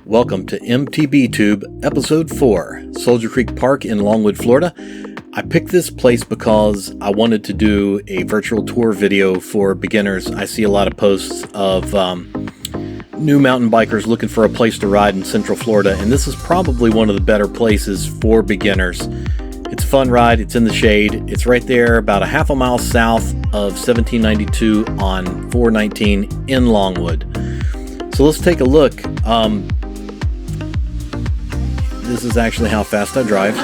Welcome to MtbTube Episode 4, Soldier Creek Park in Longwood, Florida. I picked this place because I wanted to do a virtual tour video for beginners. I see a lot of posts of new mountain bikers looking for a place to ride in Central Florida, and this is probably one of the better places for beginners. It's a fun ride, it's in the shade, it's right there about a half a mile south of 1792 on 419 in Longwood. So let's take a look. This is actually how fast I drive.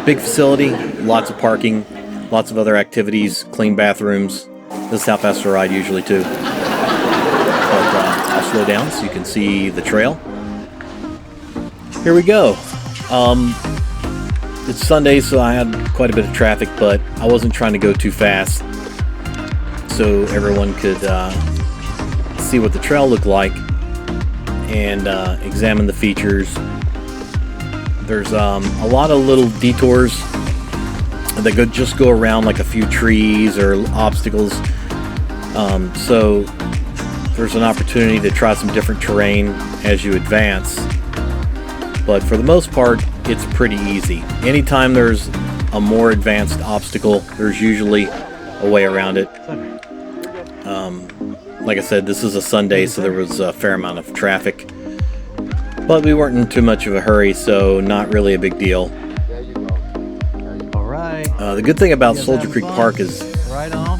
Big facility, lots of parking, lots of other activities, clean bathrooms. This is how fast I ride usually too. But I'll slow down so you can see the trail. Here we go. It's Sunday, so I had quite a bit of traffic, but I wasn't trying to go too fast so everyone could see what the trail looked like and examine the features. There's a lot of little detours that just go around like a few trees or obstacles, so there's an opportunity to try some different terrain as you advance, but for the most part it's pretty easy. Anytime there's a more advanced obstacle, there's usually a way around it. Like I said, this is a Sunday, so there was a fair amount of traffic, but we weren't in too much of a hurry, so not really a big deal. Alright. The good thing about Soldier Creek Park is right on.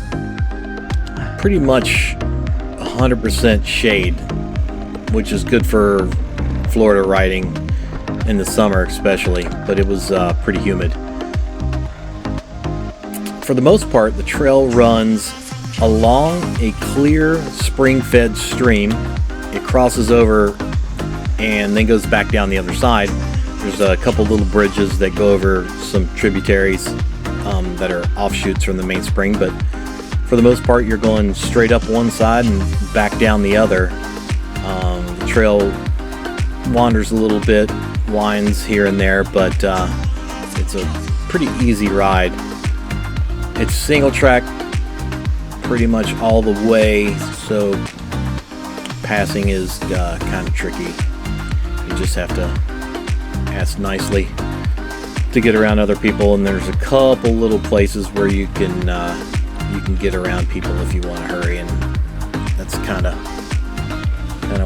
pretty much 100% shade, which is good for Florida riding in the summer especially, but it was pretty humid. For the most part, the trail runs along a clear spring-fed stream. It crosses over and then goes back down the other side. There's a couple little bridges that go over some tributaries that are offshoots from the main spring, but for the most part you're going straight up one side and back down the other. The trail wanders a little bit, winds here and there, but it's a pretty easy ride. It's single track pretty much all the way, so passing is kind of tricky. You just have to ask nicely to get around other people, and there's a couple little places where you can get around people if you want to hurry, and that's kind of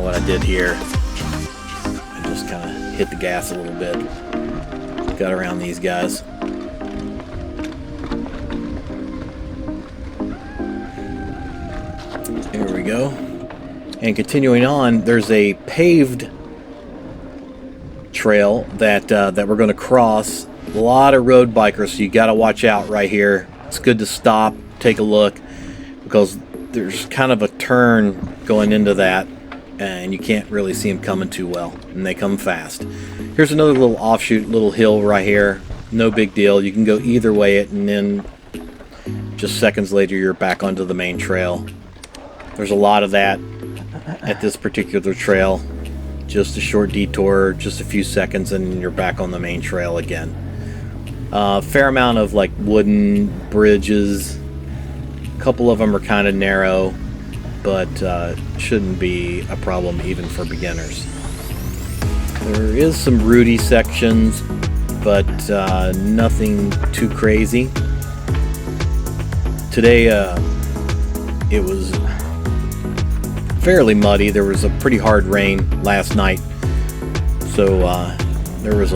what I did here. I just kind of hit the gas a little bit, got around these guys. Here we go. And continuing on, there's a paved trail that we're going to cross. A lot of road bikers, so you got to watch out right here. It's good to stop, take a look, because there's kind of a turn going into that, and you can't really see them coming too well, and they come fast. Here's another little offshoot, little hill right here. No big deal. You can go either way, and then just seconds later you're back onto the main trail. There's a lot of that at this particular trail. Just a short detour, just a few seconds, and you're back on the main trail again. Fair amount of like wooden bridges. A couple of them are kind of narrow, but shouldn't be a problem even for beginners. There is some rooty sections, but nothing too crazy. Today it was fairly muddy. There was a pretty hard rain last night, so there was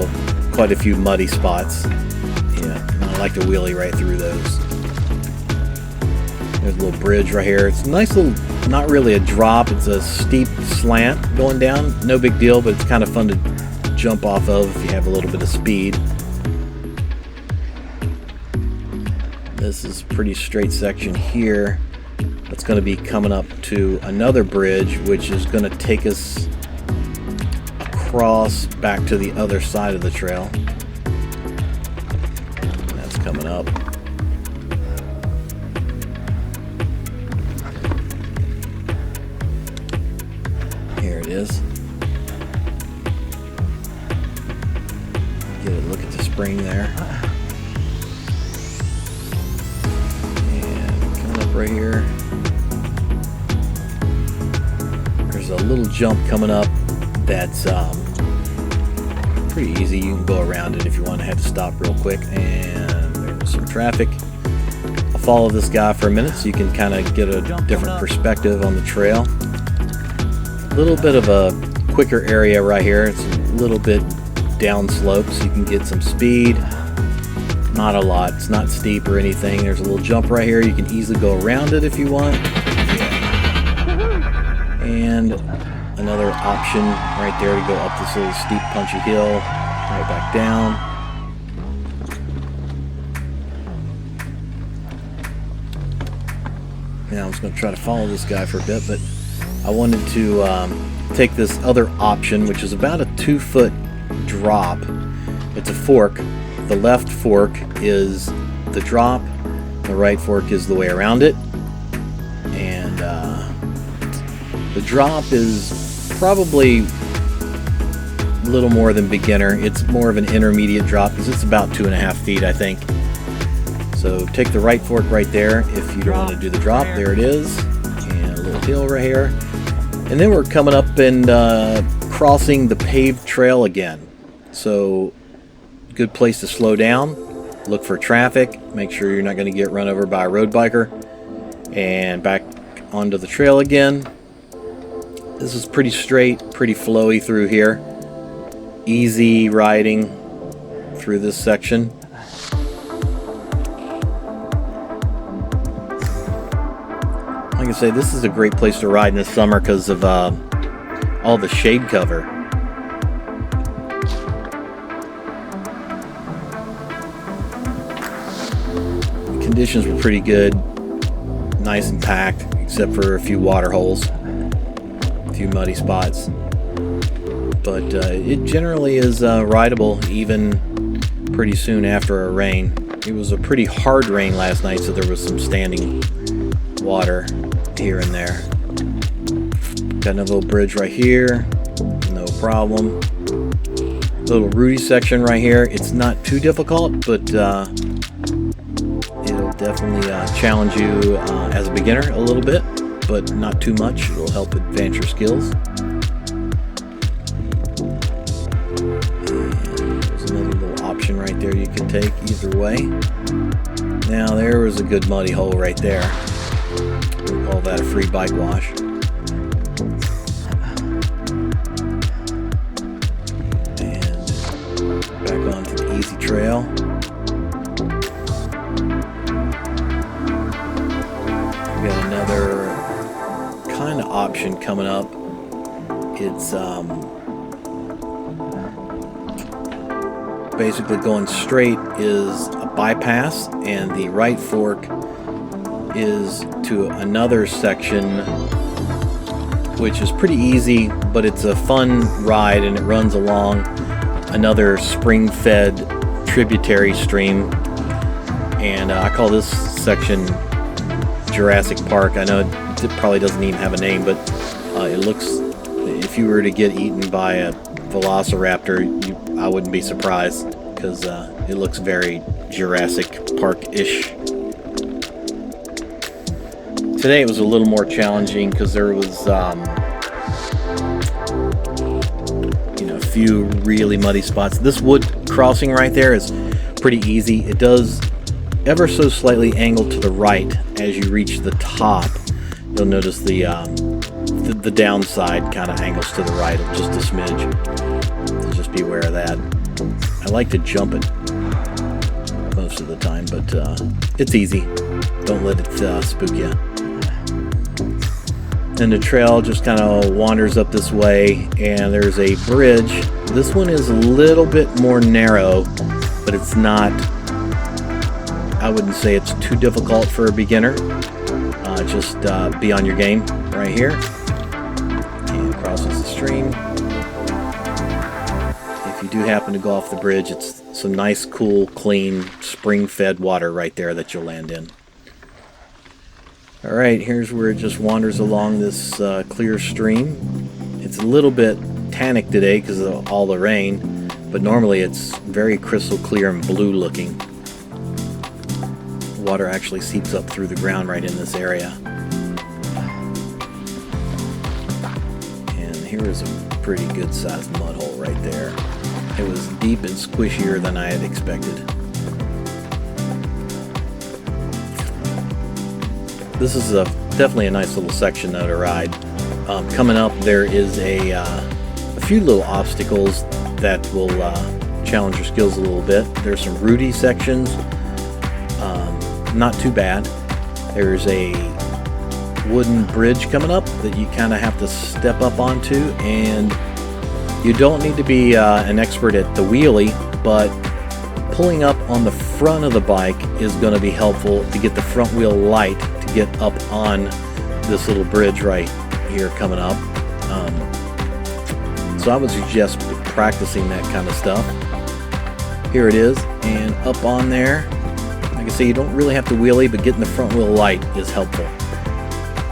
quite a few muddy spots. Yeah, and I like to wheelie right through those. There's a little bridge right here. It's a nice little, not really a drop, it's a steep slant going down. No big deal, but it's kind of fun to jump off of if you have a little bit of speed. This is a pretty straight section here. It's going to be coming up to another bridge, which is going to take us across back to the other side of the trail. That's coming up. Here it is. Get a look at the spring there. And coming up right here. There's a little jump coming up that's pretty easy. You can go around it if you want to have to stop real quick. And there's some traffic. I'll follow this guy for a minute so you can kind of get a different perspective on the trail. A little bit of a quicker area right here. It's a little bit downslope so you can get some speed. Not a lot. It's not steep or anything. There's a little jump right here. You can easily go around it if you want. And another option right there to go up this little steep punchy hill, right back down. Now I'm just going to try to follow this guy for a bit, but I wanted to take this other option, which is about a 2-foot drop. It's a fork. The left fork is the drop, the right fork is the way around it. And the drop is probably a little more than beginner. It's more of an intermediate drop because it's about 2.5 feet, I think. So take the right fork right there if you don't want to do the drop. There it is. And a little hill right here. And then we're coming up and crossing the paved trail again. So good place to slow down, look for traffic, make sure you're not going to get run over by a road biker, and back onto the trail again. This is pretty straight, pretty flowy through here. Easy riding through this section. Like I say, this is a great place to ride in the summer because of all the shade cover. The conditions were pretty good, nice and packed, except for a few water holes, a few muddy spots. But it generally is rideable even pretty soon after a rain. It was a pretty hard rain last night, so there was some standing water here and there. Got another little bridge right here, no problem. Little rooty section right here. It's not too difficult, but it'll definitely challenge you as a beginner a little bit, but not too much. It'll help advance your skills. And there's another little option right there you can take either way. Now there was a good muddy hole right there. We'll call that a free bike wash. And back onto the easy trail. We got another kind of option coming up. It's basically going straight is a bypass, and the right fork is to another section which is pretty easy, but it's a fun ride, and it runs along another spring-fed tributary stream. And I call this section Jurassic Park. I know it probably doesn't even have a name, but it looks, if you were to get eaten by a velociraptor, I wouldn't be surprised, because it looks very Jurassic Park-ish. Today it was a little more challenging because there was a few really muddy spots. This wood crossing right there is pretty easy. It does ever so slightly angle to the right as you reach the top. You'll notice the downside kind of angles to the right of just a smidge. So just be aware of that. I like to jump it most of the time, but it's easy. Don't let it spook you. And the trail just kind of wanders up this way, and there's a bridge. This one is a little bit more narrow, but it's not, I wouldn't say it's too difficult for a beginner. Just be on your game right here. And crosses the stream. If you do happen to go off the bridge, it's some nice, cool, clean, spring-fed water right there that you'll land in. Alright, here's where it just wanders along this clear stream. It's a little bit tannic today because of all the rain, but normally it's very crystal clear and blue looking. Water actually seeps up through the ground right in this area. here is a pretty good sized mud hole right there. It was deep and squishier than I had expected. This is definitely a nice little section though to ride. Coming up, there is a few little obstacles that will challenge your skills a little bit. There's some rooty sections, not too bad. There's a wooden bridge coming up that you kind of have to step up onto, and you don't need to be an expert at the wheelie, but pulling up on the front of the bike is going to be helpful to get the front wheel light to get up on this little bridge right here coming up. So I would suggest practicing that kind of stuff. Here it is, and up on there, like I say, you don't really have to wheelie, but getting the front wheel light is helpful.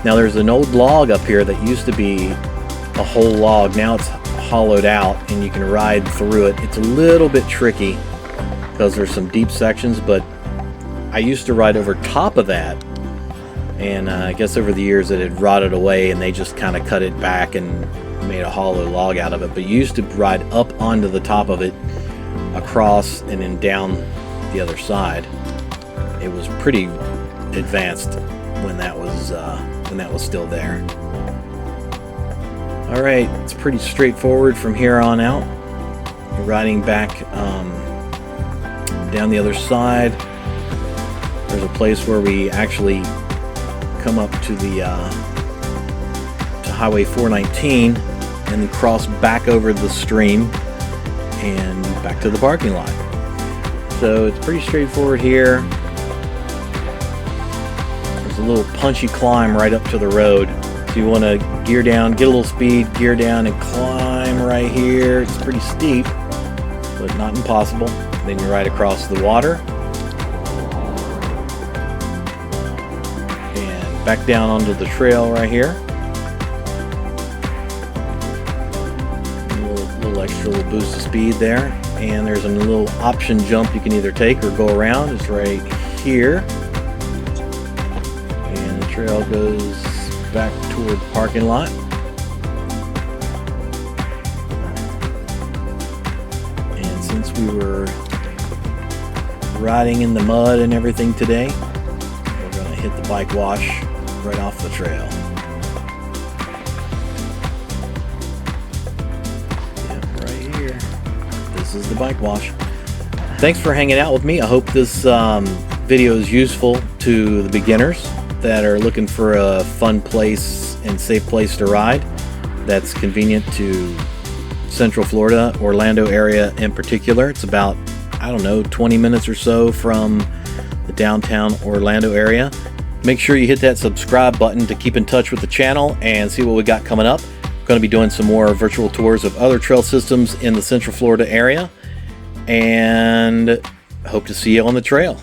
Now there's an old log up here that used to be a whole log. Now it's hollowed out and you can ride through it. It's a little bit tricky because there's some deep sections, but I used to ride over top of that, and I guess over the years it had rotted away and they just kind of cut it back and made a hollow log out of it. But you used to ride up onto the top of it, across, and then down the other side. It was pretty advanced when that was still there. All right, it's pretty straightforward from here on out. You're riding back down the other side. There's a place where we actually come up to the to Highway 419 and then cross back over the stream and back to the parking lot. So it's pretty straightforward here. There's a little punchy climb right up to the road. So you want to gear down, get a little speed, gear down, and climb right here. It's pretty steep, but not impossible. Then you ride across the water and back down onto the trail right here. A little extra boost of speed there. And there's a little option jump you can either take or go around. It's right here. And the trail goes back toward the parking lot. And since we were riding in the mud and everything today, we're going to hit the bike wash right off the trail. Yep, right here. This is the bike wash. Thanks for hanging out with me. I hope this video is useful to the beginners that are looking for a fun place and safe place to ride that's convenient to Central Florida, Orlando area in particular. It's about, I don't know, 20 minutes or so from the downtown Orlando area. Make sure you hit that subscribe button to keep in touch with the channel and see what we got coming up. I'm going to be doing some more virtual tours of other trail systems in the Central Florida area, and hope to see you on the trail.